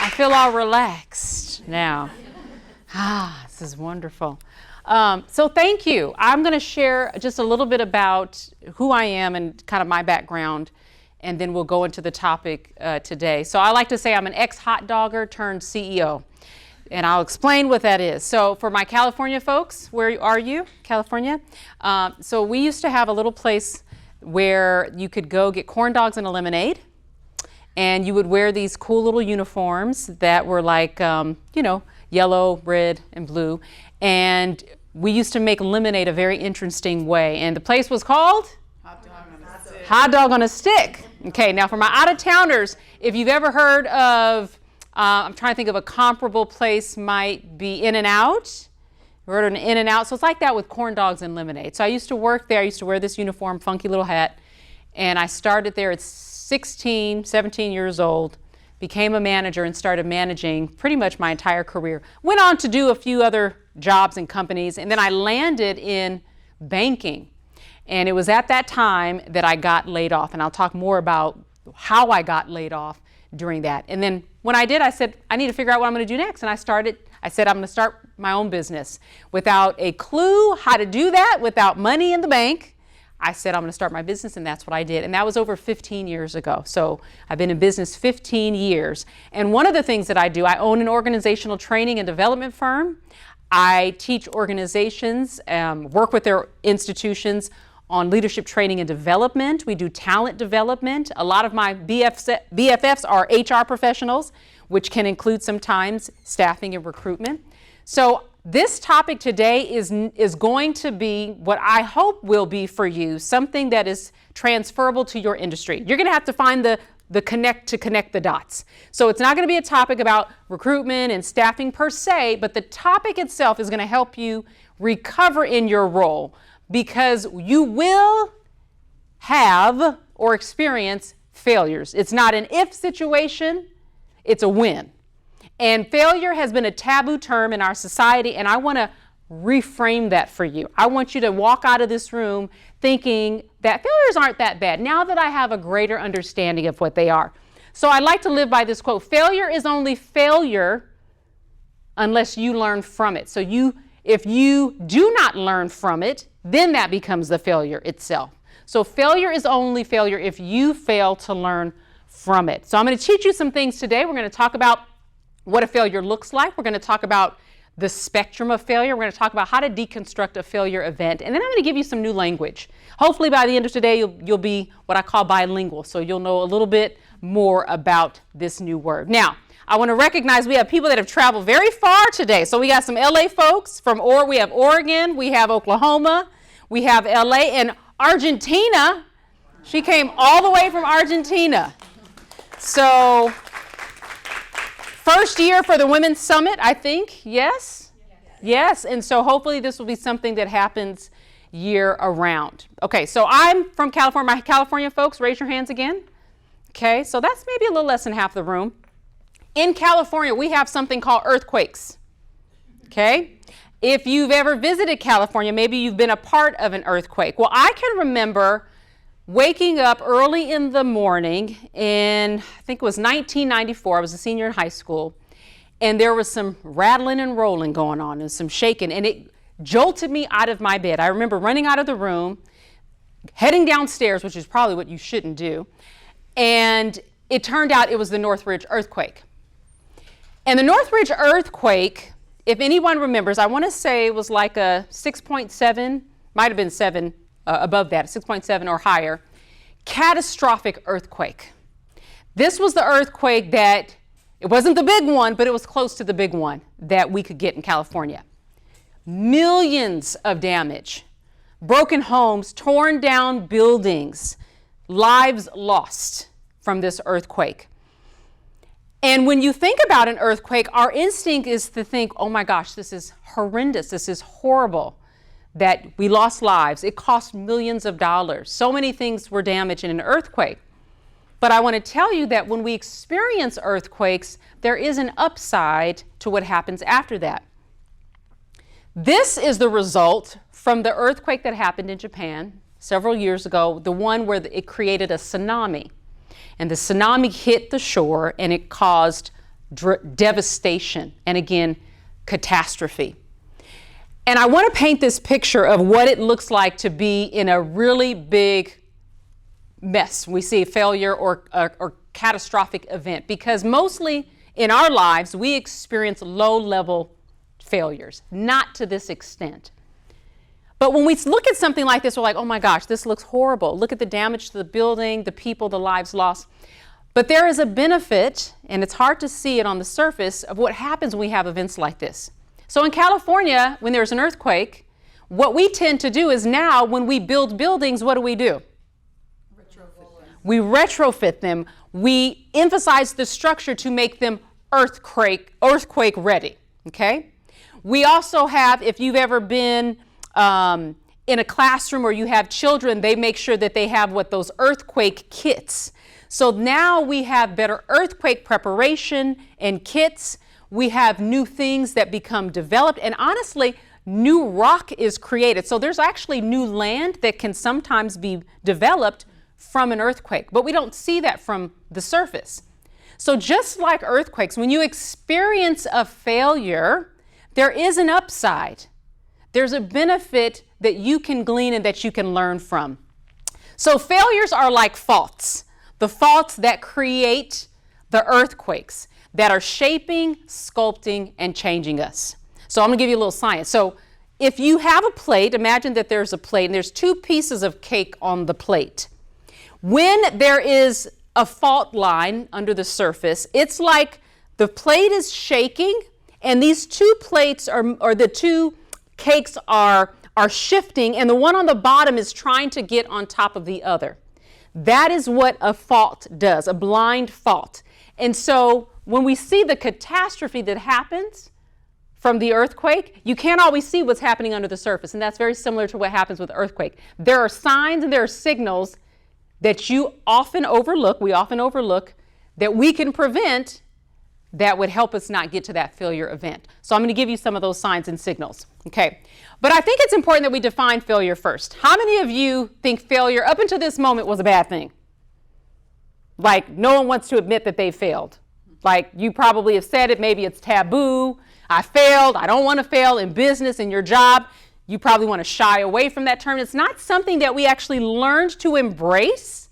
I feel all relaxed now. This is wonderful. So thank you. I'm going to share just a little bit about who I am and kind of my background, and then we'll go into the topic today. So I like to say I'm an ex-hot dogger turned CEO, and I'll explain what that is. So for my California folks, where are you? California? So we used to have a little place where you could go get corn dogs and a lemonade, and you would wear these cool little uniforms that were like, yellow, red, and blue. And we used to make lemonade a very interesting way. And the place was called? Hot Dog on a Stick. Okay, now for my out-of-towners, if you've ever heard of, I'm trying to think of a comparable place, might be In-N-Out. You heard of an In-N-Out? So it's like that with corn dogs and lemonade. So I used to work there. I used to wear this uniform, funky little hat. And I started there at 17 years old, became a manager and started managing pretty much my entire career. Went on to do a few other jobs and companies, and then I landed in banking. And it was at that time that I got laid off, and I'll talk more about how I got laid off during that. And then when I did, I said, I need to figure out what I'm going to do next. And I said, I'm going to start my own business. Without a clue how to do that, without money in the bank, I said, I'm going to start my business, and that's what I did. And that was over 15 years ago. So I've been in business 15 years. And one of the things that I do, I own an organizational training and development firm. I teach organizations, work with their institutions on leadership training and development. We do talent development. A lot of my BFFs are HR professionals, which can include sometimes staffing and recruitment. So this topic today is going to be what I hope will be for you, something that is transferable to your industry. You're going to have to find the connect the dots. So it's not going to be a topic about recruitment and staffing per se, but the topic itself is going to help you recover in your role, because you will have or experience failures. It's not an if situation, it's a when. And failure has been a taboo term in our society, and I want to reframe that for you. I want you to walk out of this room thinking that failures aren't that bad, now that I have a greater understanding of what they are. So I like to live by this quote: failure is only failure unless you learn from it. So if you do not learn from it, then that becomes the failure itself. So failure is only failure if you fail to learn from it. So I'm going to teach you some things today. We're going to talk about what a failure looks like. We're going to talk about the spectrum of failure. We're going to talk about how to deconstruct a failure event. And then I'm going to give you some new language. Hopefully by the end of today, you'll be what I call bilingual. So you'll know a little bit more about this new word. Now, I want to recognize we have people that have traveled very far today. So we got some LA folks we have Oregon, we have Oklahoma, we have LA, and Argentina. She came all the way from Argentina. So first year for the Women's Summit, I think, yes? Yes, and so hopefully this will be something that happens year around. Okay, so I'm from California. My California folks, raise your hands again. Okay, so that's maybe a little less than half the room. In California, we have something called earthquakes. Okay, if you've ever visited California, maybe you've been a part of an earthquake. Well, I can remember waking up early in the morning in, I think it was 1994, I was a senior in high school, and there was some rattling and rolling going on and some shaking, and it jolted me out of my bed. I remember running out of the room, heading downstairs, which is probably what you shouldn't do, and it turned out it was the Northridge earthquake. And the Northridge earthquake, if anyone remembers, I want to say it was like a 6.7, might have been 7, above that, 6.7 or higher, catastrophic earthquake. This was the earthquake that, it wasn't the big one, but it was close to the big one that we could get in California. Millions of damage, broken homes, torn down buildings, lives lost from this earthquake. And when you think about an earthquake, our instinct is to think, oh my gosh, this is horrendous, this is horrible, that we lost lives. It cost millions of dollars. So many things were damaged in an earthquake. But I want to tell you that when we experience earthquakes, there is an upside to what happens after that. This is the result from the earthquake that happened in Japan several years ago, the one where it created a tsunami. And the tsunami hit the shore and it caused devastation, and again, catastrophe. And I want to paint this picture of what it looks like to be in a really big mess. We see failure or catastrophic event, because mostly in our lives we experience low-level failures, not to this extent. But when we look at something like this, we're like, oh my gosh, this looks horrible. Look at the damage to the building, the people, the lives lost. But there is a benefit, and it's hard to see it on the surface, of what happens when we have events like this. So in California, when there's an earthquake, what we tend to do is now when we build buildings, what do? We retrofit them. We emphasize the structure to make them earthquake ready, okay? We also have, if you've ever been in a classroom where you have children, they make sure that they have those earthquake kits. So now we have better earthquake preparation and kits. We have new things that become developed, and honestly, new rock is created. So there's actually new land that can sometimes be developed from an earthquake, but we don't see that from the surface. So just like earthquakes, when you experience a failure, there is an upside. There's a benefit that you can glean and that you can learn from. So failures are like faults, the faults that create the earthquakes that are shaping, sculpting, and changing us. So I'm gonna give you a little science. So if you have a plate, imagine that there's a plate and there's two pieces of cake on the plate. When there is a fault line under the surface, it's like the plate is shaking and these two plates or the two cakes are shifting, and the one on the bottom is trying to get on top of the other. That is what a fault does, a blind fault. And so when we see the catastrophe that happens from the earthquake, you can't always see what's happening under the surface, and that's very similar to what happens with the earthquake. There are signs and there are signals that we often overlook, that we can prevent, that would help us not get to that failure event. So I'm going to give you some of those signs and signals. Okay. But I think it's important that we define failure first. How many of you think failure up until this moment was a bad thing? Like no one wants to admit that they failed. Like you probably have said it, maybe it's taboo. I failed, I don't want to fail in business, in your job. You probably want to shy away from that term. It's not something that we actually learned to embrace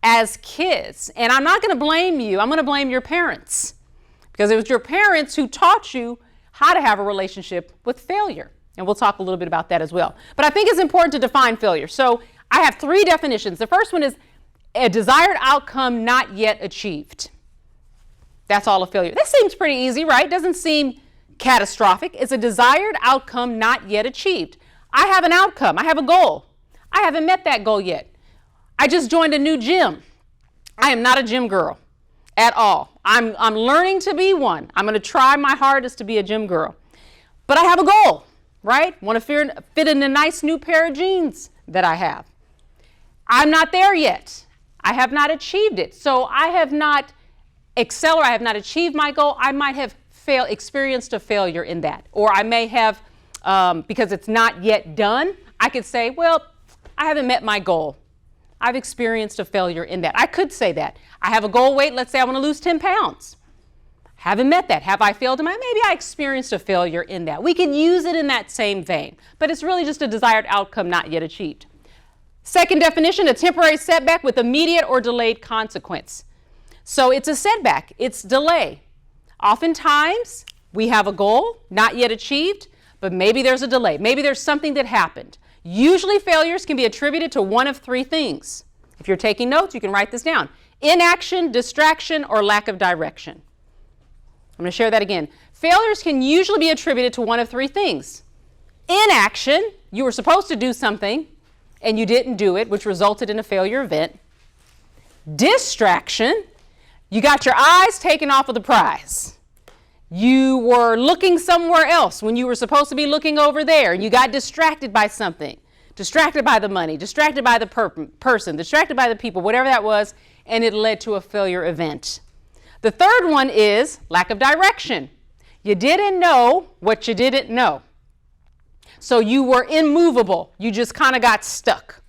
as kids. And I'm not going to blame you, I'm going to blame your parents. Because it was your parents who taught you how to have a relationship with failure. And we'll talk a little bit about that as well. But I think it's important to define failure. So I have three definitions. The first one is a desired outcome not yet achieved. That's all a failure. That seems pretty easy, right? Doesn't seem catastrophic. It's a desired outcome not yet achieved. I have an outcome. I have a goal. I haven't met that goal yet. I just joined a new gym. I am not a gym girl at all. I'm learning to be one. I'm going to try my hardest to be a gym girl. But I have a goal, right? Want to fit in a nice new pair of jeans that I have. I'm not there yet. I have not achieved it. So I have not excelled, I have not achieved my goal. I might have experienced a failure in that. Or I may have, because it's not yet done, I could say, well, I haven't met my goal. I've experienced a failure in that. I could say that. I have a goal weight, let's say I want to lose 10 pounds. Haven't met that. Have I failed in my? Maybe I experienced a failure in that. We can use it in that same vein, but it's really just a desired outcome not yet achieved. Second definition, a temporary setback with immediate or delayed consequence. So it's a setback, it's delay. Oftentimes we have a goal not yet achieved, but maybe there's a delay. Maybe there's something that happened. Usually failures can be attributed to one of three things. If you're taking notes, you can write this down. Inaction, distraction, or lack of direction. I'm going to share that again. Failures can usually be attributed to one of three things. Inaction, you were supposed to do something and you didn't do it, which resulted in a failure event. Distraction, you got your eyes taken off of the prize. You were looking somewhere else when you were supposed to be looking over there, and you got distracted by something, distracted by the money, distracted by the person, distracted by the people, whatever that was, and it led to a failure event. The third one is lack of direction. You didn't know what you didn't know. So you were immovable. You just kind of got stuck.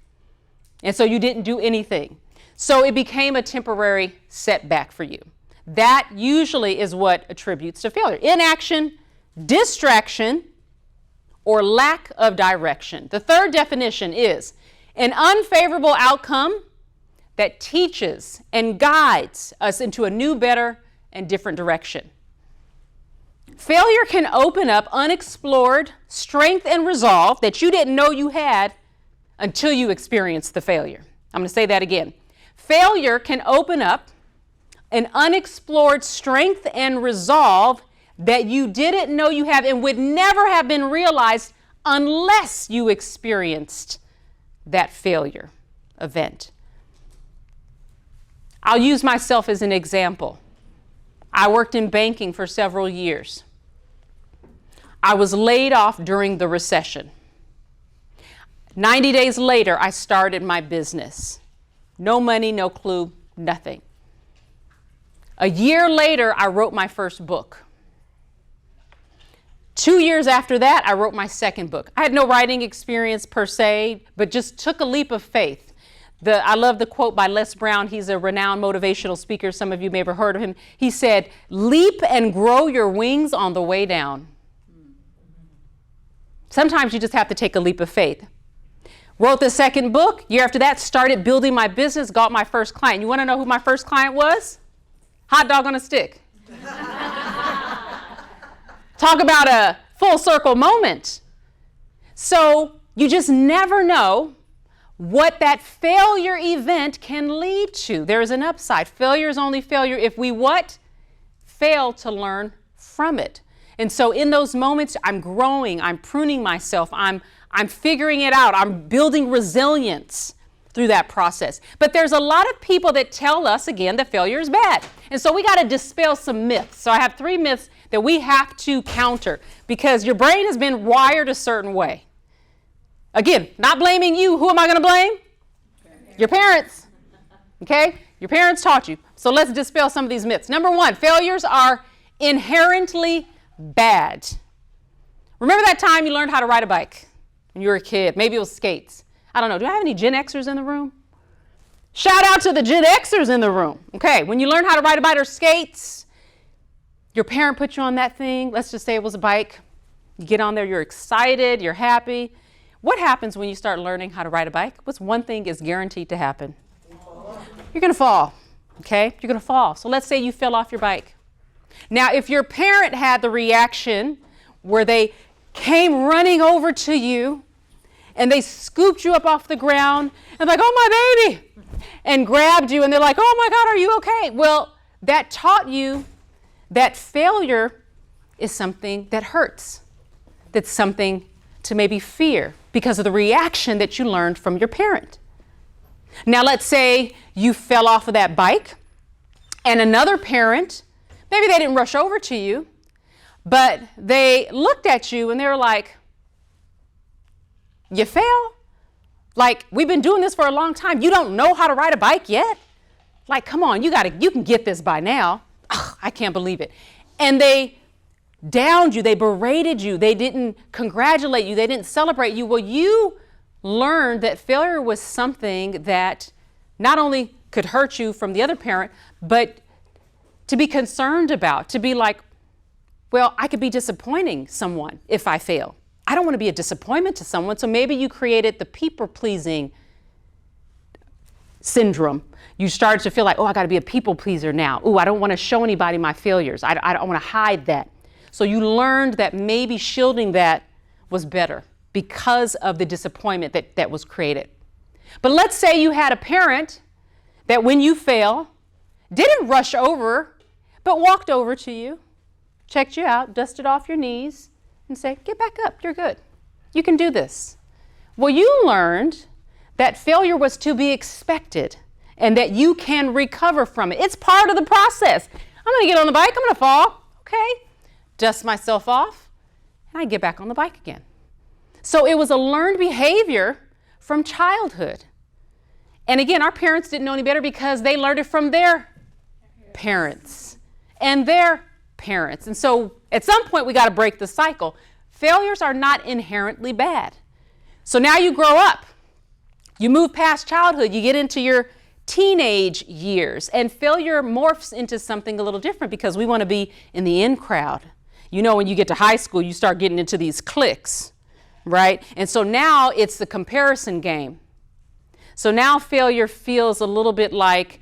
And so you didn't do anything. So it became a temporary setback for you. That usually is what attributes to failure. Inaction, distraction, or lack of direction. The third definition is an unfavorable outcome that teaches and guides us into a new, better, and different direction. Failure can open up unexplored strength and resolve that you didn't know you had until you experienced the failure. I'm going to say that again. Failure can open up an unexplored strength and resolve that you didn't know you have and would never have been realized unless you experienced that failure event. I'll use myself as an example. I worked in banking for several years. I was laid off during the recession. 90 days later, I started my business. No money, no clue, nothing. A year later, I wrote my first book. 2 years after that, I wrote my second book. I had no writing experience per se, but just took a leap of faith. I love the quote by Les Brown. He's a renowned motivational speaker. Some of you may have heard of him. He said, "Leap and grow your wings on the way down." Sometimes you just have to take a leap of faith. Wrote the second book. Year after that, started building my business, got my first client. You want to know who my first client was? Hot dog on a stick. Talk about a full circle moment. So you just never know what that failure event can lead to. There is an upside. Failure is only failure if we what? Fail to learn from it. And so in those moments, I'm growing, I'm pruning myself, I'm figuring it out, I'm building resilience through that process. But there's a lot of people that tell us, again, that failure is bad. And so we got to dispel some myths. So I have 3 myths that we have to counter because your brain has been wired a certain way. Again, not blaming you. Who am I going to blame? Your parents. Okay? Your parents taught you. So let's dispel some of these myths. Number 1, failures are inherently bad. Remember that time you learned how to ride a bike when you were a kid? Maybe it was skates. I don't know. Do I have any Gen Xers in the room? Shout out to the Gen Xers in the room. Okay, when you learn how to ride a bike or skates, your parent put you on that thing. Let's just say it was a bike. You get on there, you're excited, you're happy. What happens when you start learning how to ride a bike? What's one thing is guaranteed to happen? You're going to fall. Okay, you're going to fall. So let's say you fell off your bike. Now, if your parent had the reaction where they came running over to you and they scooped you up off the ground and like, "Oh, my baby," and grabbed you and they're like, "Oh my God, are you okay?" Well, that taught you that failure is something that hurts. That's something to maybe fear because of the reaction that you learned from your parent. Now, let's say you fell off of that bike and another parent, maybe they didn't rush over to you, but they looked at you and they were like, "You fell? Like, we've been doing this for a long time. You don't know how to ride a bike yet? Like, come on, you can get this by now." Ugh, I can't believe it. And they downed you, they berated you, they didn't congratulate you, they didn't celebrate you. Well, you learned that failure was something that not only could hurt you from the other parent, but to be concerned about, to be like, well, I could be disappointing someone if I fail. I don't want to be a disappointment to someone. So maybe you created the people-pleasing syndrome. You started to feel like, oh, I got to be a people pleaser now. Oh, I don't want to show anybody my failures. I don't want to hide that. So you learned that maybe shielding that was better because of the disappointment that was created. But let's say you had a parent that when you fail, didn't rush over, but walked over to you, checked you out, dusted off your knees, and said, "Get back up, you're good. You can do this." Well, you learned that failure was to be expected and that you can recover from it. It's part of the process. I'm going to get on the bike, I'm going to fall, okay? Dust myself off, and I get back on the bike again. So it was a learned behavior from childhood. And again, our parents didn't know any better because they learned it from their parents and their parents. And so at some point we got to break the cycle. Failures are not inherently bad. So now you grow up. You move past childhood. You get into your teenage years. And failure morphs into something a little different because we want to be in the in crowd. You know, when you get to high school, you start getting into these cliques, right? And so now it's the comparison game. So now failure feels a little bit like,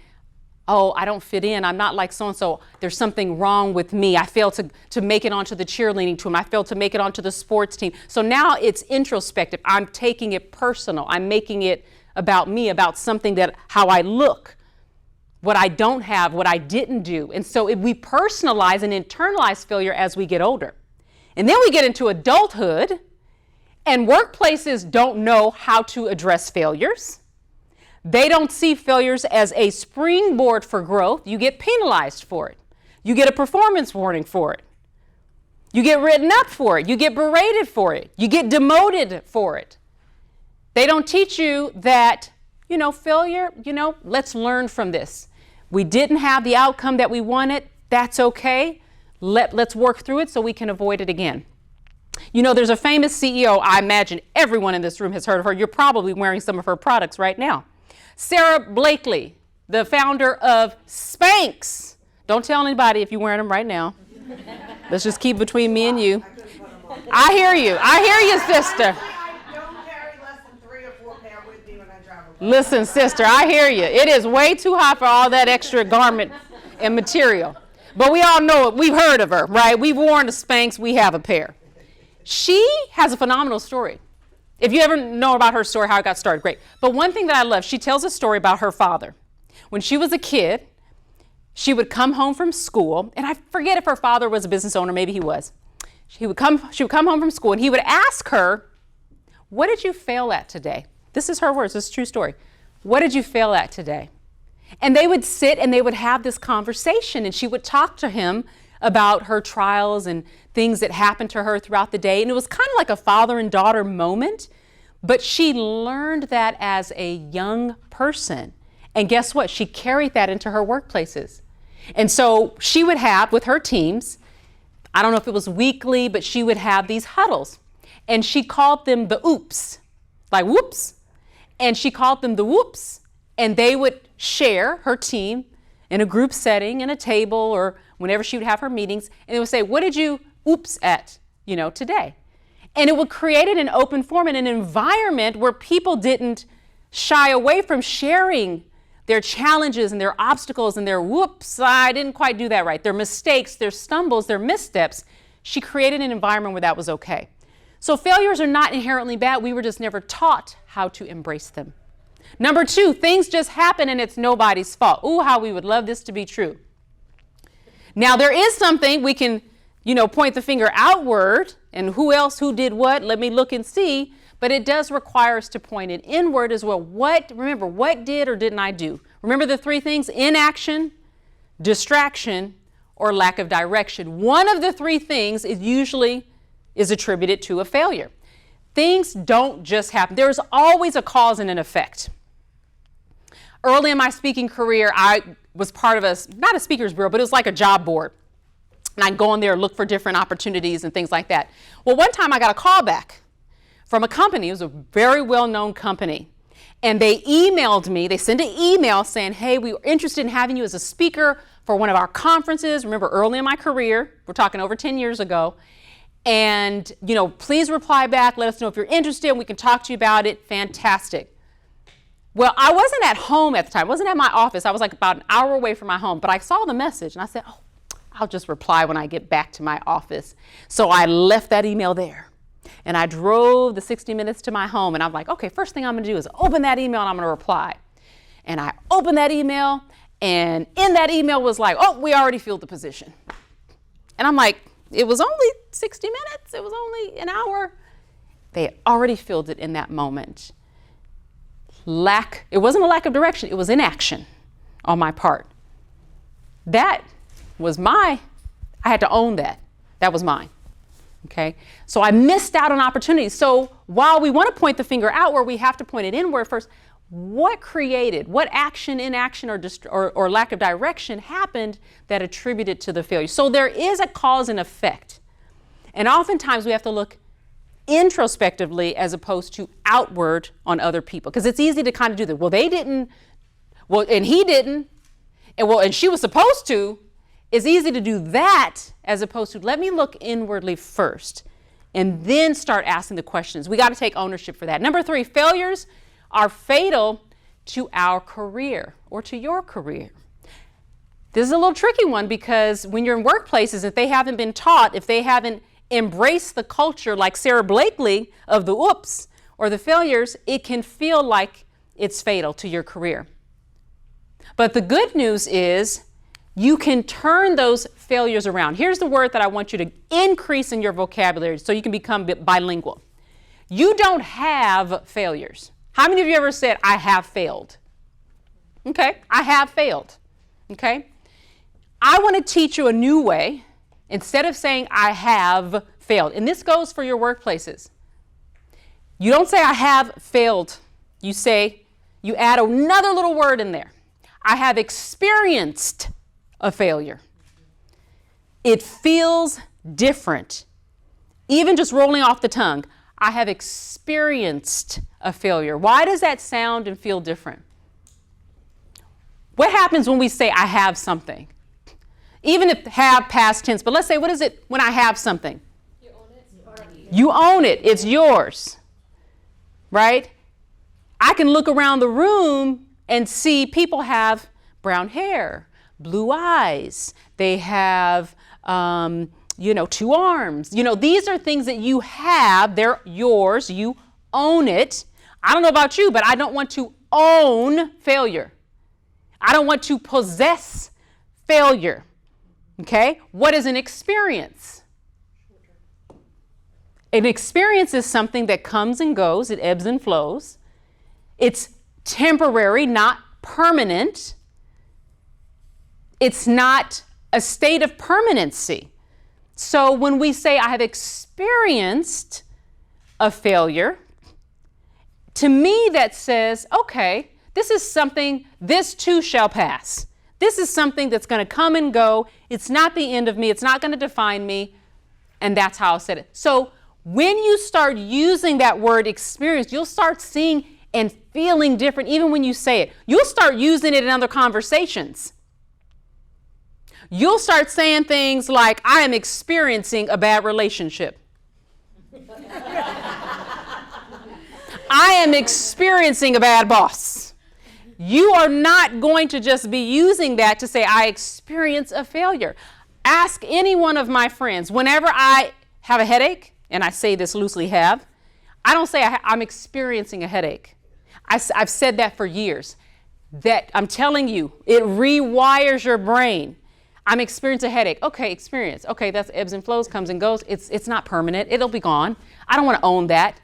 oh, I don't fit in. I'm not like so-and-so. There's something wrong with me. I failed to make it onto the cheerleading team. I failed to make it onto the sports team. So now it's introspective. I'm taking it personal. I'm making it about me, about something that, how I look, what I don't have, what I didn't do. And so we personalize and internalize failure as we get older. And then we get into adulthood, and workplaces don't know how to address failures. They don't see failures as a springboard for growth. You get penalized for it. You get a performance warning for it. You get written up for it. You get berated for it. You get demoted for it. They don't teach you that, failure, let's learn from this. We didn't have the outcome that we wanted. That's okay. Let's work through it so we can avoid it again. There's a famous CEO. I imagine everyone in this room has heard of her. You're probably wearing some of her products right now. Sarah Blakely, the founder of Spanx. Don't tell anybody if you're wearing them right now. Let's just keep between me and you. I hear you. I hear you, sister. I don't carry less than 3 or 4 pair with me when I travel. Listen, sister, I hear you. It is way too hot for all that extra garment and material. But we all know it. We've heard of her, right? We've worn the Spanx. We have a pair. She has a phenomenal story. If you ever know about her story, how it got started, great. But one thing that I love, she tells a story about her father. When she was a kid, she would come home from school, and I forget if her father was a business owner, maybe he was. She would come home from school, and he would ask her, what did you fail at today? This is her words, this is a true story. What did you fail at today? And they would sit and they would have this conversation, and she would talk to him about her trials and things that happened to her throughout the day. And it was kind of like a father and daughter moment, but she learned that as a young person. And guess what? She carried that into her workplaces. And so she would have with her teams, I don't know if it was weekly, but she would have these huddles. And she called them the oops, like whoops. And she called them the whoops. And they would share, her team, in a group setting, in a table, or whenever she would have her meetings, and they would say, what did you oops at, today? And it would create an open forum and an environment where people didn't shy away from sharing their challenges and their obstacles and their whoops, I didn't quite do that right, their mistakes, their stumbles, their missteps. She created an environment where that was okay. So failures are not inherently bad. We were just never taught how to embrace them. Number 2, things just happen and it's nobody's fault. Ooh, how we would love this to be true. Now there is something we can, point the finger outward and who did what, let me look and see, but it does require us to point it inward as well. Remember, what did or didn't I do? Remember the 3 things: inaction, distraction, or lack of direction. One of the 3 things is attributed to a failure. Things don't just happen. There's always a cause and an effect. Early in my speaking career, I was part of not a speakers bureau, but it was like a job board. And I'd go in there and look for different opportunities and things like that. Well, one time I got a call back from a company. It was a very well-known company. And they emailed me. They sent an email saying, hey, we were interested in having you as a speaker for one of our conferences. Remember, early in my career, we're talking over 10 years ago. And, please reply back. Let us know if you're interested. And we can talk to you about it. Fantastic. Well, I wasn't at home at the time. I wasn't at my office. I was like about an hour away from my home. But I saw the message and I said, I'll just reply when I get back to my office. So I left that email there. And I drove the 60 minutes to my home. And I'm like, okay, first thing I'm going to do is open that email and I'm going to reply. And I opened that email. And in that email was like, oh, we already filled the position. And I'm like, it was only 60 minutes. It was only an hour. They had already filled it in that moment. It wasn't a lack of direction. It was inaction on my part. That was I had to own that. That was mine. Okay. So I missed out on opportunities. So while we want to point the finger outward, we have to point it inward first. What action, inaction, or lack of direction happened that attributed to the failure? So there is a cause and effect. And oftentimes we have to look introspectively as opposed to outward on other people, because it's easy to kind of do that. Well, they didn't Well, and he didn't. And she was supposed to. It's easy to do that as opposed to let me look inwardly first and then start asking the questions. We got to take ownership for that. Number 3, failures are fatal to our career or to your career. This is a little tricky one because when you're in workplaces, if they haven't been taught, if they haven't embraced the culture like Sarah Blakely of the oops or the failures, it can feel like it's fatal to your career. But the good news is you can turn those failures around. Here's the word that I want you to increase in your vocabulary so you can become bilingual. You don't have failures. How many of you ever said, I have failed? Okay, I have failed. Okay, I want to teach you a new way instead of saying I have failed. And this goes for your workplaces. You don't say I have failed. You add another little word in there. I have experienced a failure. It feels different. Even just rolling off the tongue, I have experienced a failure. Why does that sound and feel different? What happens when we say I have something? Even if have past tense, but let's say, what is it when I have something? You own it. You own it. It's yours. Right? I can look around the room and see people have brown hair, blue eyes. They have, 2 arms. These are things that you have. They're yours. You own it. I don't know about you, but I don't want to own failure. I don't want to possess failure. Okay? What is an experience? An experience is something that comes and goes. It ebbs and flows. It's temporary, not permanent. It's not a state of permanency. So when we say I have experienced a failure, to me that says, okay, this is something, this too shall pass. This is something that's going to come and go. It's not the end of me. It's not going to define me. And that's how I said it. So when you start using that word experience, you'll start seeing and feeling different even when you say it. You'll start using it in other conversations. You'll start saying things like, I am experiencing a bad relationship. I am experiencing a bad boss. You are not going to just be using that to say, I experience a failure. Ask any one of my friends, whenever I have a headache, and I say this loosely have, I don't say I'm experiencing a headache. I've said that for years. That I'm telling you, it rewires your brain. I'm experiencing a headache. Okay, experience. Okay, that's ebbs and flows, comes and goes. It's not permanent. It'll be gone. I don't want to own that.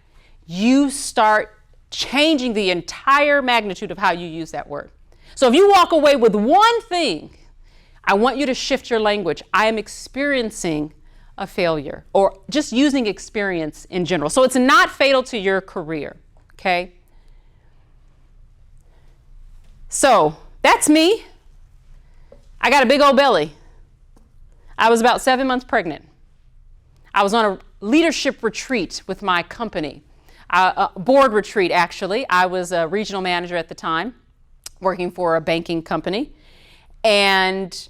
You start changing the entire magnitude of how you use that word. So if you walk away with one thing, I want you to shift your language. I am experiencing a failure, or just using experience in general. So it's not fatal to your career, okay? So that's me. I got a big old belly. I was about 7 months pregnant. I was on a leadership retreat with my company, a board retreat actually. I was a regional manager at the time, working for a banking company, and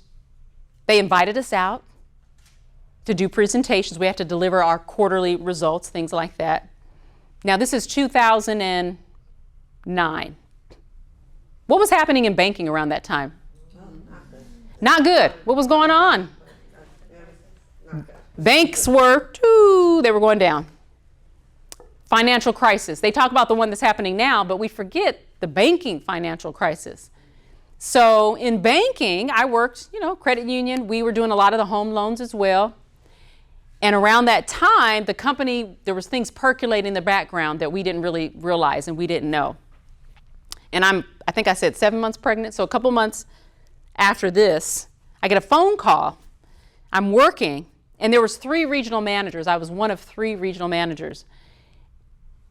they invited us out to do presentations. We have to deliver our quarterly results, things like that. Now this is 2009. What was happening in banking around that time? Not good. What was going on? Banks were, they were going down. Financial crisis. They talk about the one that's happening now, but we forget the banking financial crisis. So in banking, I worked, credit union. We were doing a lot of the home loans as well. And around that time, the company, there was things percolating in the background that we didn't really realize and we didn't know. And I think I said 7 months pregnant. So a couple months after this, I get a phone call. I'm working, and there was 3 regional managers. I was one of 3 regional managers.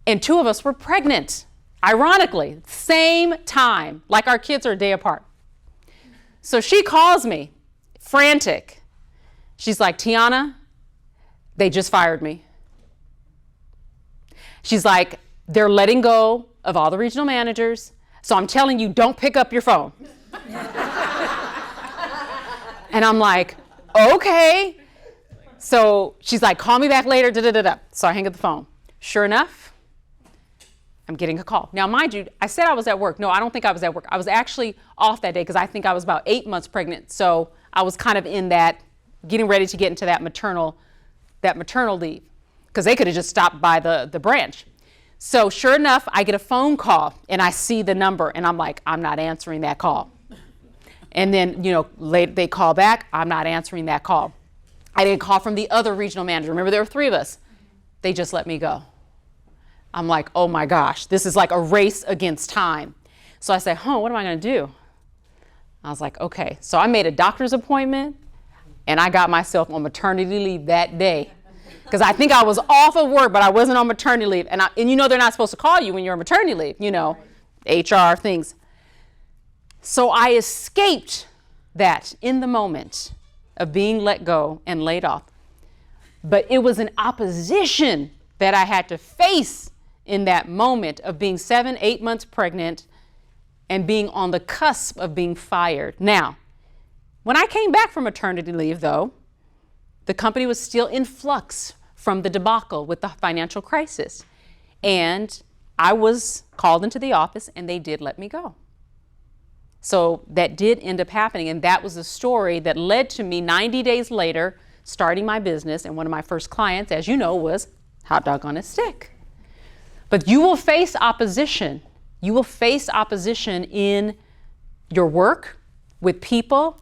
And 2 of us were pregnant, ironically, same time, like our kids are a day apart. So she calls me, frantic. She's like, Tiana, they just fired me. She's like, they're letting go of all the regional managers. So I'm telling you, don't pick up your phone. And I'm like, okay. So she's like, call me back later, da-da-da-da. So I hang up the phone. Sure enough, I'm getting a call. Now, mind you, I said I was at work. No, I don't think I was at work. I was actually off that day because I think I was about 8 months pregnant. So I was kind of in that, getting ready to get into that maternal leave, because they could have just stopped by the branch. So sure enough, I get a phone call and I see the number and I'm like, I'm not answering that call. And then, later they call back, I'm not answering that call. I didn't call from the other regional manager. Remember, there were 3 of us. They just let me go. I'm like, oh my gosh, this is like a race against time. So I said, what am I going to do? I was like, okay. So I made a doctor's appointment and I got myself on maternity leave that day. Because I think I was off of work, but I wasn't on maternity leave. And they're not supposed to call you when you're on maternity leave, HR things. So I escaped that in the moment of being let go and laid off. But it was an opposition that I had to face in that moment of being 7, 8 months pregnant and being on the cusp of being fired. Now, when I came back from maternity leave, though, the company was still in flux from the debacle with the financial crisis. And I was called into the office and they did let me go. So that did end up happening. And that was the story that led to me 90 days later starting my business. And one of my first clients, as you know, was Hot Dog on a Stick. But you will face opposition. You will face opposition in your work with people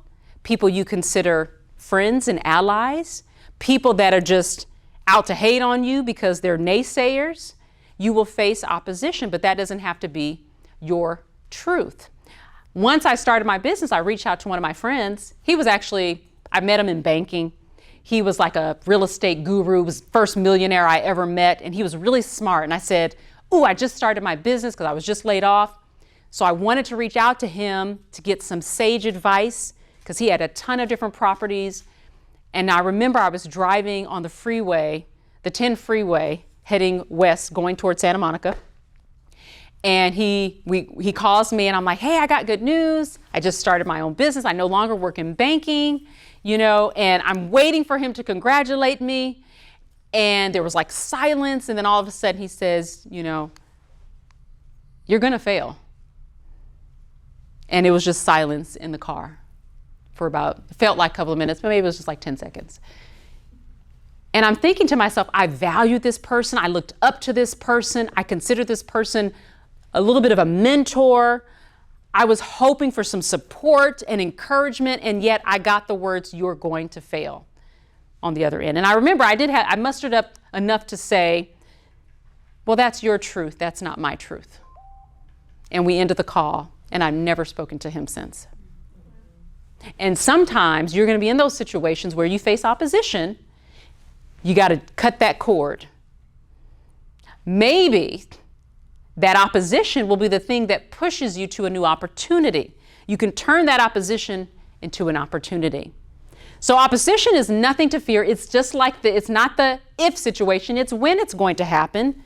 you consider friends and allies, people that are just out to hate on you because they're naysayers. You will face opposition, but that doesn't have to be your truth. Once I started my business, I reached out to one of my friends. I met him in banking. He was like a real estate guru, was the first millionaire I ever met, and he was really smart. And I said, I just started my business because I was just laid off. So I wanted to reach out to him to get some sage advice because he had a ton of different properties. And I remember I was driving on the freeway, the 10 freeway, heading west, going towards Santa Monica. And he calls me and I'm like, hey, I got good news. I just started my own business. I no longer work in banking, and I'm waiting for him to congratulate me. And there was like silence. And then all of a sudden he says, you're going to fail. And it was just silence in the car for felt like a couple of minutes, but maybe it was just like 10 seconds. And I'm thinking to myself, I valued this person. I looked up to this person. I considered this person a little bit of a mentor. I was hoping for some support and encouragement, and yet I got the words, you're going to fail, on the other end. And I remember I mustered up enough to say, well, that's your truth. That's not my truth. And we ended the call, and I've never spoken to him since. And sometimes you're going to be in those situations where you face opposition. You got to cut that cord. Maybe that opposition will be the thing that pushes you to a new opportunity. You can turn that opposition into an opportunity. So opposition is nothing to fear. It's just like it's not the if situation, it's when it's going to happen.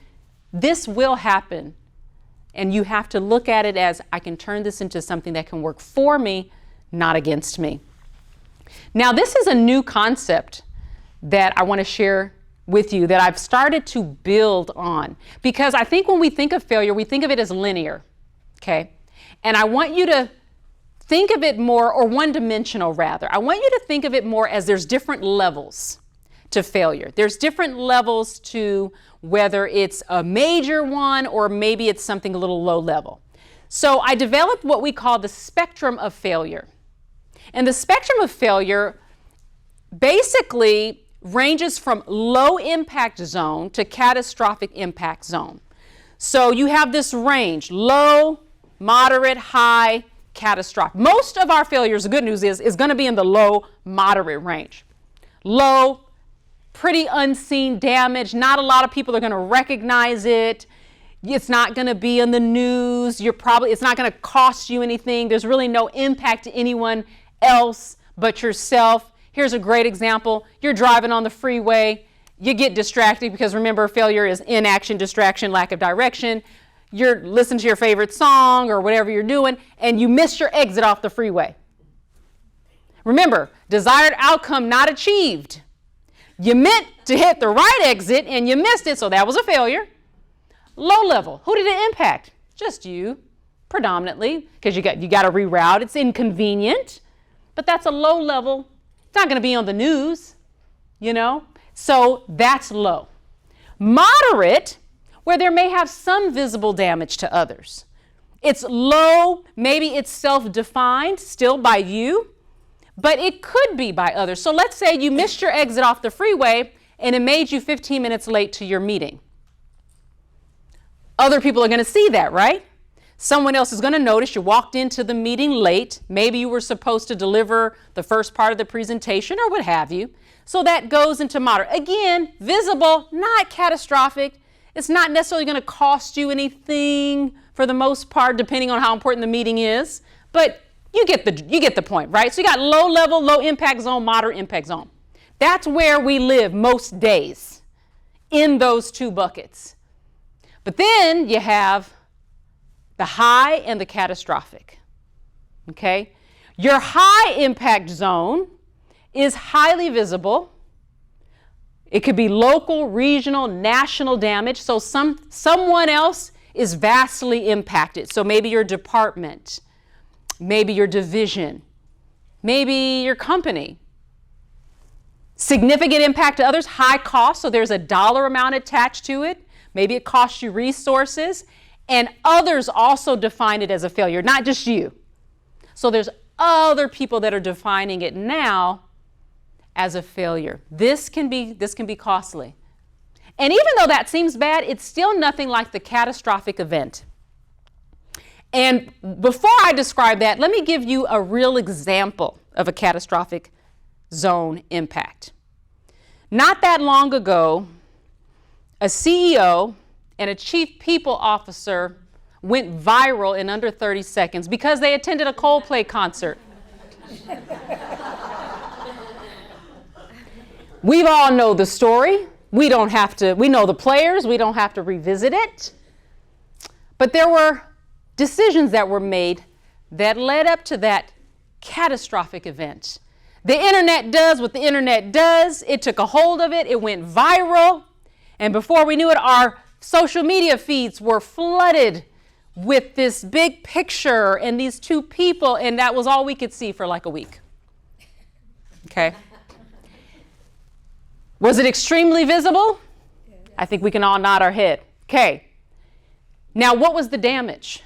This will happen. And you have to look at it as, I can turn this into something that can work for me, not against me. Now, this is a new concept that I want to share with you that I've started to build on, because I think when we think of failure, we think of it as linear, okay? And I want you to think of it more, or one-dimensional rather. I want you to think of it more as there's different levels to failure. There's different levels to whether it's a major one or maybe it's something a little low level. So I developed what we call the spectrum of failure. And the spectrum of failure basically ranges from low impact zone to catastrophic impact zone. So you have this range, low, moderate, high, catastrophic. Most of our failures, the good news is going to be in the low, moderate range. Low, pretty unseen damage. Not a lot of people are going to recognize it. It's not going to be in the news. It's not going to cost you anything. There's really no impact to anyone else but yourself. Here's a great example. You're driving on the freeway. You get distracted because remember, failure is inaction, distraction, lack of direction. you're listening to your favorite song or whatever you're doing, and you missed your exit off the freeway. Remember, desired outcome not achieved. You meant to hit the right exit and you missed it, so that was a failure. Low level, who did it impact? Just you, predominantly, because you got to reroute. It's inconvenient, but that's a low level. It's not going to be on the news, so that's low. Moderate, where there may have some visible damage to others. It's low, maybe it's self-defined, still by you, but it could be by others. So let's say you missed your exit off the freeway and it made you 15 minutes late to your meeting. Other people are going to see that, right? Someone else is going to notice you walked into the meeting late. Maybe you were supposed to deliver the first part of the presentation or what have you. So that goes into moderate. Again, visible, not catastrophic. It's not necessarily going to cost you anything for the most part, depending on how important the meeting is. But you get the point, right? So you got low level, low impact zone, moderate impact zone. That's where we live most days, in those two buckets. But then you have the high and the catastrophic. Okay? Your high impact zone is highly visible. It could be local, regional, national damage. So someone else is vastly impacted. So maybe your department, maybe your division, maybe your company. Significant impact to others, high cost, so there's a dollar amount attached to it. Maybe it costs you resources. And others also define it as a failure, not just you. So there's other people that are defining it now as a failure. This can be costly. And even though that seems bad, it's still nothing like the catastrophic event. And before I describe that, let me give you a real example of a catastrophic zone impact. Not that long ago, a CEO and a chief people officer went viral in under 30 seconds because they attended a Coldplay concert. We all know the story. We know the players. We don't have to revisit it. But there were decisions that were made that led up to that catastrophic event. The internet does what the internet does. It took a hold of it. It went viral. And before we knew it, our social media feeds were flooded with this big picture and these two people, and that was all we could see for like a week. Okay? Was it extremely visible? I think we can all nod our head. Okay. Now, what was the damage?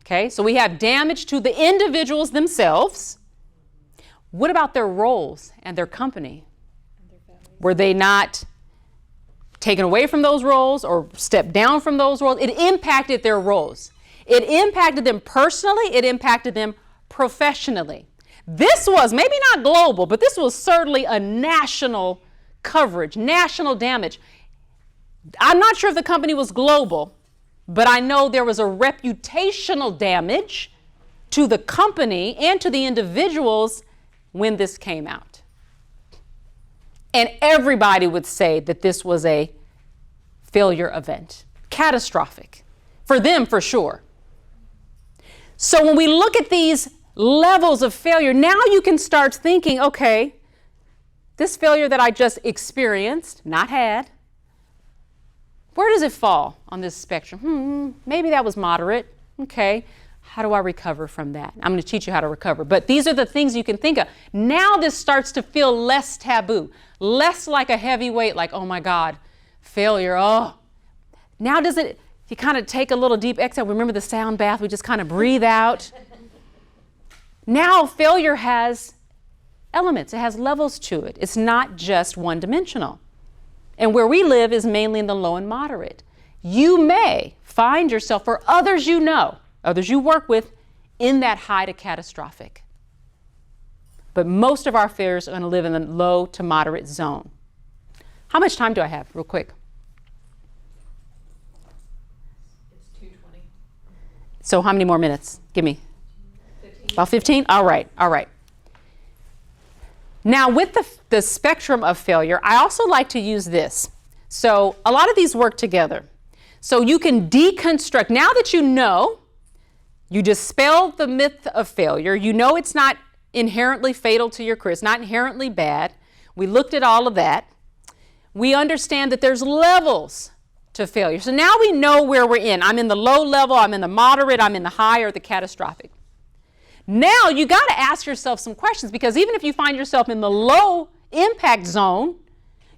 Okay, so we have damage to the individuals themselves. What about their roles and their company? Were they not taken away from those roles or stepped down from those roles? It impacted their roles. It impacted them personally. It impacted them professionally. This was maybe not global, but this was certainly a national coverage, national damage. I'm not sure if the company was global, but I know there was a reputational damage to the company and to the individuals when this came out. And everybody would say that this was a failure event, catastrophic, for them for sure. So when we look at these levels of failure, now you can start thinking, okay, this failure that I just experienced, not had, where does it fall on this spectrum? Maybe that was moderate. Okay, how do I recover from that? I'm going to teach you how to recover. But these are the things you can think of. Now this starts to feel less taboo, less like a heavy weight, like, oh my God, failure, oh. Now you kind of take a little deep exhale. Remember the sound bath? We just kind of breathe out. Now failure has elements. It has levels to it. It's not just one-dimensional. And where we live is mainly in the low and moderate. You may find yourself, or others you know, others you work with, in that high to catastrophic. But most of our failures are going to live in the low to moderate zone. How much time do I have, real quick? It's 2:20. So how many more minutes? Give me. 15. About 15? All right. Now, with the spectrum of failure, I also like to use this. So a lot of these work together. So you can deconstruct. Now that you know, you dispelled the myth of failure. You know it's not inherently fatal to your career. It's not inherently bad. We looked at all of that. We understand that there's levels to failure. So now we know where we're in. I'm in the low level, I'm in the moderate, I'm in the high or the catastrophic. Now you got to ask yourself some questions, because even if you find yourself in the low impact zone,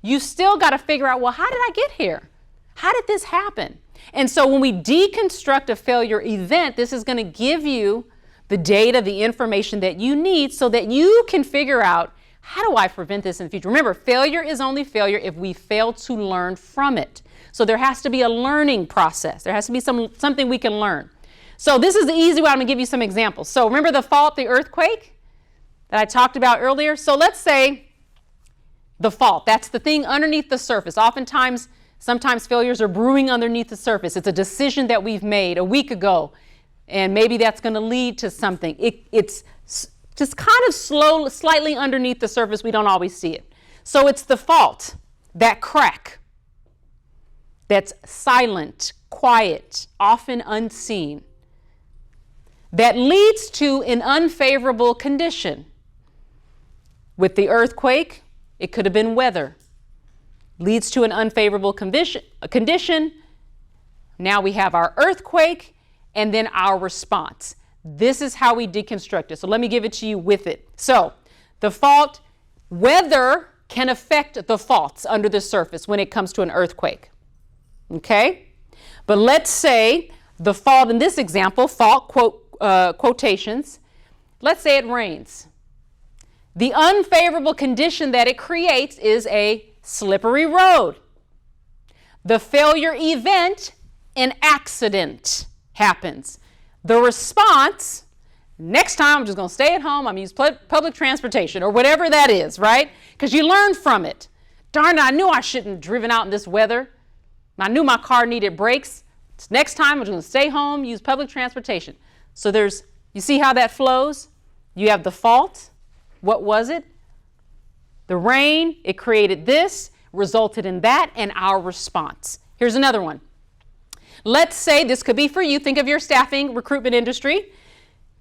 you still got to figure out, well, how did I get here? How did this happen? And so when we deconstruct a failure event, this is going to give you the data, the information that you need so that you can figure out, how do I prevent this in the future? Remember, failure is only failure if we fail to learn from it. So there has to be a learning process. There has to be something we can learn. So this is the easy way. I'm going to give you some examples. So remember the fault, the earthquake that I talked about earlier? So let's say the fault, that's the thing underneath the surface. Oftentimes, sometimes failures are brewing underneath the surface. It's a decision that we've made a week ago, and maybe that's going to lead to something. It's just kind of slow, slightly underneath the surface. We don't always see it. So it's the fault, that crack that's silent, quiet, often unseen, that leads to an unfavorable condition. With the earthquake, it could have been weather. Leads to an unfavorable condition. Now we have our earthquake and then our response. This is how we deconstruct it. So let me give it to you with it. So the fault, weather can affect the faults under the surface when it comes to an earthquake. Okay? But let's say the fault in this example, fault quotations, let's say it rains. The unfavorable condition that it creates is a slippery road. The failure event, an accident happens. The response, next time I'm just going to stay at home, I'm going to use public transportation or whatever that is, right? Because you learn from it. Darn it, I knew I shouldn't have driven out in this weather. I knew my car needed brakes. Next time I'm just going to stay home, use public transportation. So you see how that flows? You have the fault. What was it? The rain, it created this, resulted in that, and our response. Here's another one. Let's say this could be for you. Think of your staffing recruitment industry.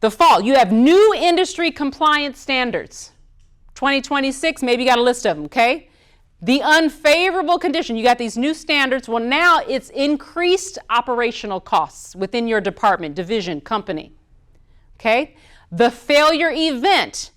The fault, you have new industry compliance standards. 2026, maybe you got a list of them, okay? The unfavorable condition, you got these new standards. Well, now it's increased operational costs within your department, division, company, okay? The failure event,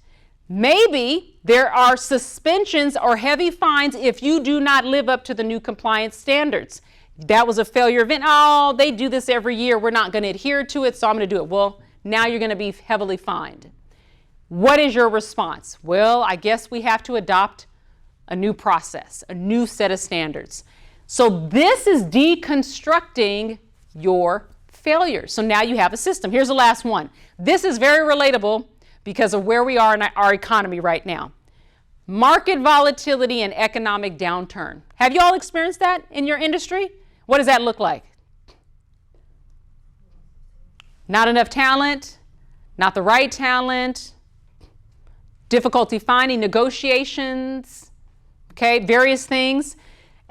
maybe there are suspensions or heavy fines if you do not live up to the new compliance standards. That was a failure event. Oh, they do this every year. We're not going to adhere to it, so I'm going to do it. Well, now you're going to be heavily fined. What is your response? Well, I guess we have to adopt a new process, a new set of standards. So this is deconstructing your failures. So now you have a system. Here's the last one. This is very relatable because of where we are in our economy right now. Market volatility and economic downturn. Have you all experienced that in your industry? What does that look like? Not enough talent, not the right talent, difficulty finding negotiations, okay, various things,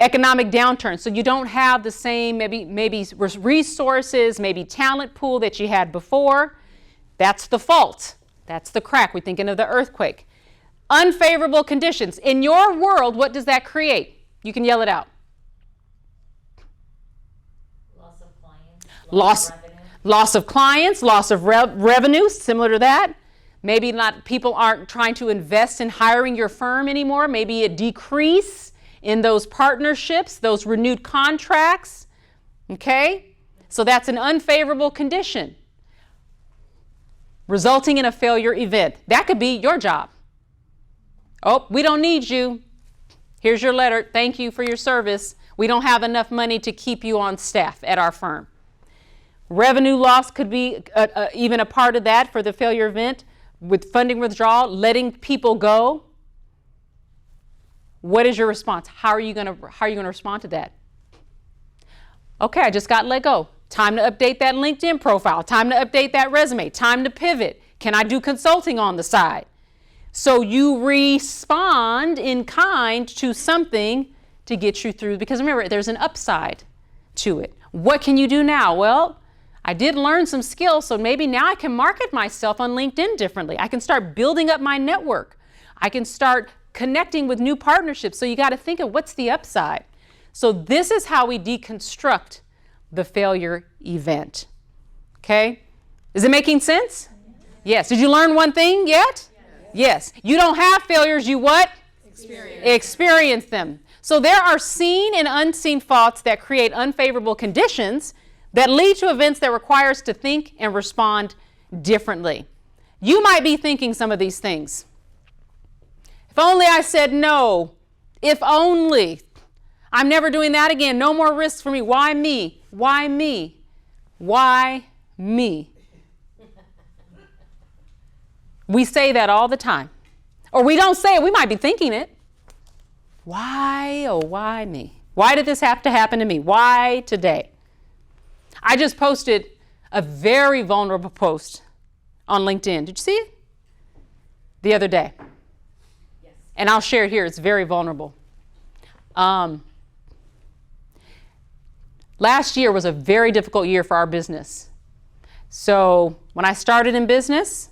economic downturn. So you don't have the same maybe resources, maybe talent pool that you had before. That's the fault. That's the crack. We're thinking of the earthquake. Unfavorable conditions. In your world, what does that create? You can yell it out. Loss of clients. Loss of clients, loss of revenue, similar to that. Maybe people aren't trying to invest in hiring your firm anymore. Maybe a decrease in those partnerships, those renewed contracts. Okay? So that's an unfavorable condition, resulting in a failure event. That could be your job. Oh, we don't need you. Here's your letter. Thank you for your service. We don't have enough money to keep you on staff at our firm. Revenue loss could be even a part of that for the failure event. With funding withdrawal, letting people go. What is your response? How are you going to respond to that? Okay, I just got let go. Time to update that LinkedIn profile. Time to update that resume. Time to pivot. Can I do consulting on the side? So you respond in kind to something to get you through, because remember, there's an upside to it. What can you do now? Well, I did learn some skills, so maybe now I can market myself on LinkedIn differently. I can start building up my network. I can start connecting with new partnerships. So you got to think of what's the upside. So this is how we deconstruct the failure event. Okay? Is it making sense? Yes. Did you learn one thing yet? Yes. You don't have failures, you what? Experience them. So there are seen and unseen faults that create unfavorable conditions that lead to events that require us to think and respond differently. You might be thinking some of these things. If only I said no. If only. I'm never doing that again. No more risks for me. Why me? Why me? Why me? We say that all the time. Or we don't say it. We might be thinking it. Why, oh, why me? Why did this have to happen to me? Why today? I just posted a very vulnerable post on LinkedIn. Did you see it? The other day. Yes. And I'll share it here. It's very vulnerable. Last year was a very difficult year for our business. So when I started in business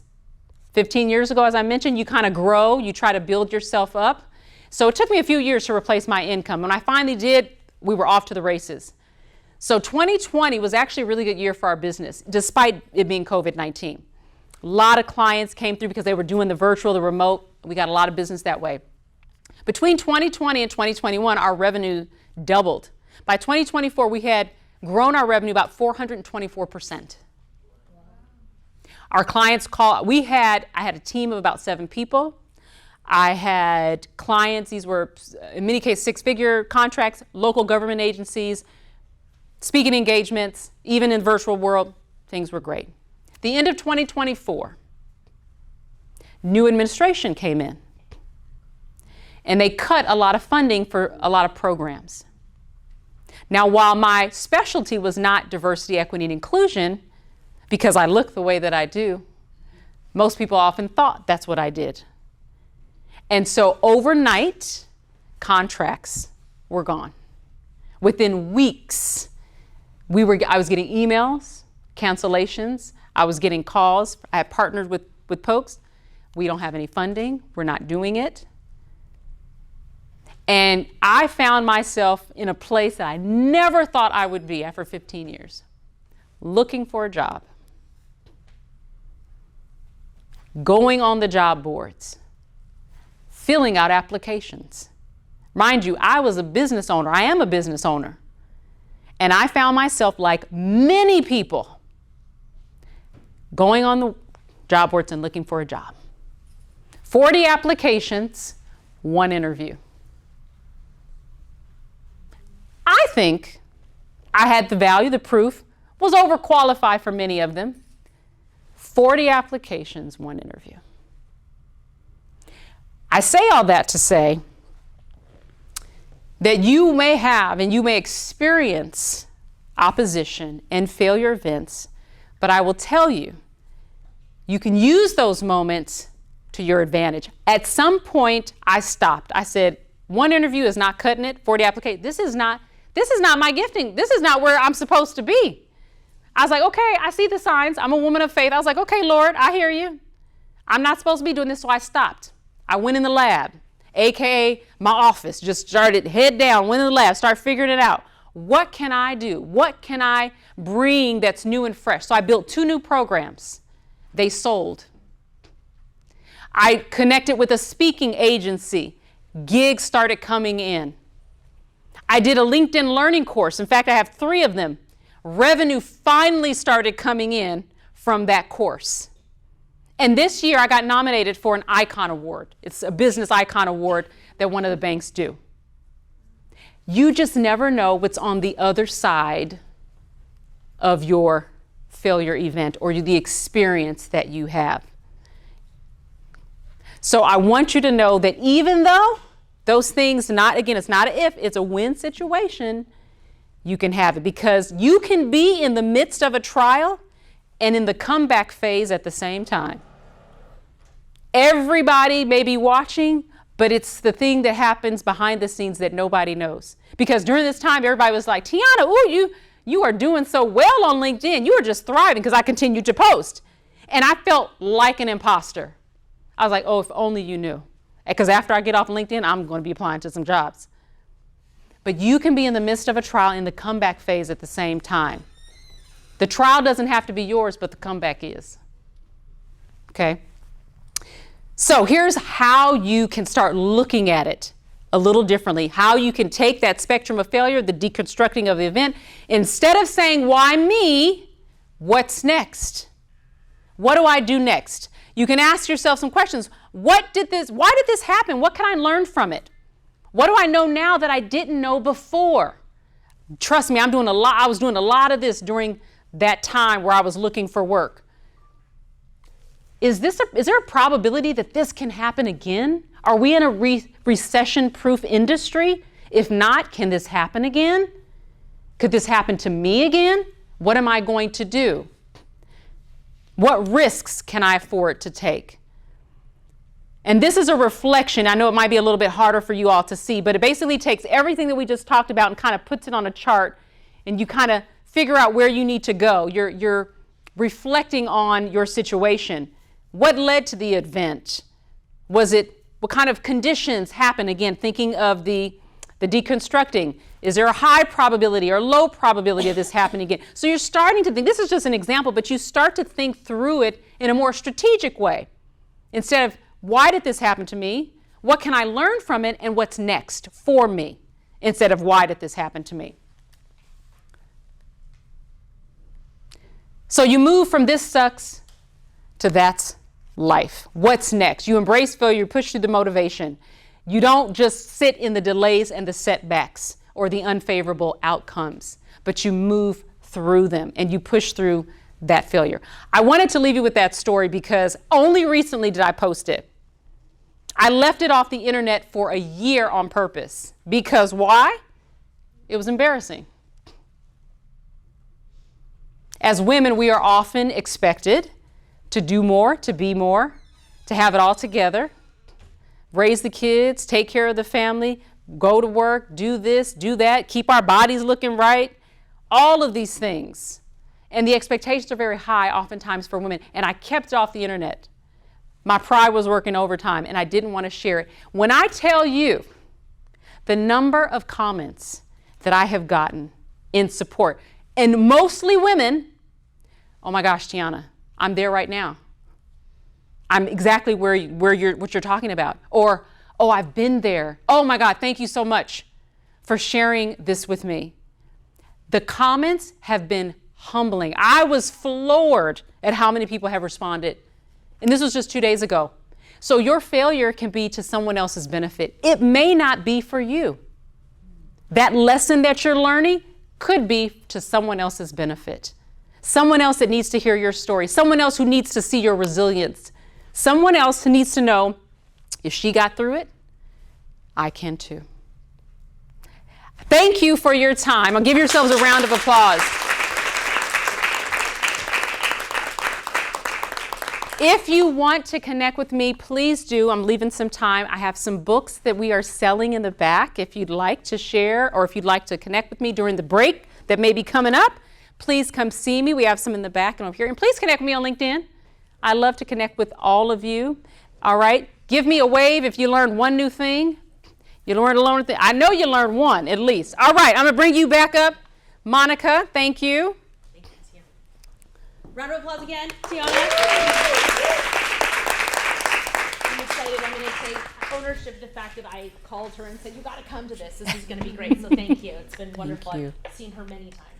15 years ago, as I mentioned, you kind of grow, you try to build yourself up. So it took me a few years to replace my income. When I finally did, we were off to the races. So 2020 was actually a really good year for our business, despite it being COVID-19. A lot of clients came through because they were doing the virtual, the remote. We got a lot of business that way. Between 2020 and 2021, our revenue doubled. By 2024, we had grown our revenue about 424%. Our clients I had a team of about 7 people. I had clients, these were in many cases 6-figure contracts, local government agencies, speaking engagements, even in virtual world, things were great. The end of 2024, new administration came in and they cut a lot of funding for a lot of programs. Now, while my specialty was not diversity, equity, and inclusion, because I look the way that I do, most people often thought that's what I did. And so overnight, contracts were gone. Within weeks, I was getting emails, cancellations. I was getting calls. I had partnered with folks. We don't have any funding. We're not doing it. And I found myself in a place that I never thought I would be after 15 years, looking for a job, going on the job boards, filling out applications. Mind you, I was a business owner. I am a business owner. And I found myself, like many people, going on the job boards and looking for a job. 40 applications, 1 interview. I think I had the value, the proof, was overqualified for many of them. 40 applications, 1 interview. I say all that to say that you may have and you may experience opposition and failure events, but I will tell you, you can use those moments to your advantage. At some point, I stopped. I said, 1 interview is not cutting it, 40 applications. This is not my gifting. This is not where I'm supposed to be. I was like, okay, I see the signs. I'm a woman of faith. I was like, okay, Lord, I hear you. I'm not supposed to be doing this, so I stopped. I went in the lab, AKA my office, just started head down, went in the lab, started figuring it out. What can I do? What can I bring that's new and fresh? So I built 2 new programs. They sold. I connected with a speaking agency. Gigs started coming in. I did a LinkedIn learning course. In fact, I have 3 of them. Revenue finally started coming in from that course. And this year I got nominated for an Icon Award. It's a business icon award that one of the banks do. You just never know what's on the other side of your failure event or the experience that you have. So I want you to know that even though those things, it's not an if, it's a win situation, you can have it, because you can be in the midst of a trial and in the comeback phase at the same time. Everybody may be watching, but it's the thing that happens behind the scenes that nobody knows. Because during this time, everybody was like, Tiana, ooh, You are doing so well on LinkedIn. You are just thriving," because I continued to post. And I felt like an imposter. I was like, oh, if only you knew. Because after I get off LinkedIn, I'm going to be applying to some jobs. But you can be in the midst of a trial in the comeback phase at the same time. The trial doesn't have to be yours, but the comeback is. Okay? So here's how you can start looking at it a little differently. How you can take that spectrum of failure, the deconstructing of the event, instead of saying, why me, what's next? What do I do next? You can ask yourself some questions. Why did this happen? What can I learn from it? What do I know now that I didn't know before? Trust me, I was doing a lot of this during that time where I was looking for work. Is there a probability that this can happen again? Are we in a recession-proof industry? If not, can this happen again? Could this happen to me again? What am I going to do? What risks can I afford to take? And this is a reflection. I know it might be a little bit harder for you all to see, but it basically takes everything that we just talked about and kind of puts it on a chart, and you kind of figure out where you need to go. You're reflecting on your situation. What led to the event? What kind of conditions happened? Again, thinking of the deconstructing. Is there a high probability or low probability of this happening again? So you're starting to think, this is just an example, but you start to think through it in a more strategic way. Instead of, why did this happen to me? What can I learn from it? And what's next for me? Instead of, why did this happen to me? So you move from this sucks to that's life. What's next? You embrace failure, you push through the motivation. You don't just sit in the delays and the setbacks or the unfavorable outcomes, but you move through them and you push through that failure. I wanted to leave you with that story because only recently did I post it. I left it off the internet for a year on purpose. Because why? It was embarrassing. As women, we are often expected to do more, to be more, to have it all together, raise the kids, take care of the family, go to work, do this, do that, keep our bodies looking right, all of these things. And the expectations are very high oftentimes for women. And I kept it off the internet. My pride was working overtime and I didn't want to share it. When I tell you the number of comments that I have gotten in support, and mostly women, oh my gosh, Tiana, I'm there right now. I'm exactly what you're talking about. Or, oh, I've been there. Oh my God, thank you so much for sharing this with me. The comments have been humbling. I was floored at how many people have responded. And this was just 2 days ago. So your failure can be to someone else's benefit. It may not be for you. That lesson that you're learning could be to someone else's benefit. Someone else that needs to hear your story. Someone else who needs to see your resilience. Someone else who needs to know, if she got through it, I can too. Thank you for your time. I'll give yourselves a round of applause. If you want to connect with me, please do. I'm leaving some time. I have some books that we are selling in the back. If you'd like to share or if you'd like to connect with me during the break that may be coming up, please come see me. We have some in the back and over here. And please connect with me on LinkedIn. I love to connect with all of you. All right. Give me a wave if you learned one new thing. You learned a learn thing. I know you learned one at least. All right. I'm going to bring you back up. Monica, thank you. Thank you, Tiana. Round of applause again, Tiana. I'm excited. I'm going to take ownership of the fact that I called her and said, you got to come to this. This is going to be great. So thank you. It's been wonderful. you. I've seen her many times.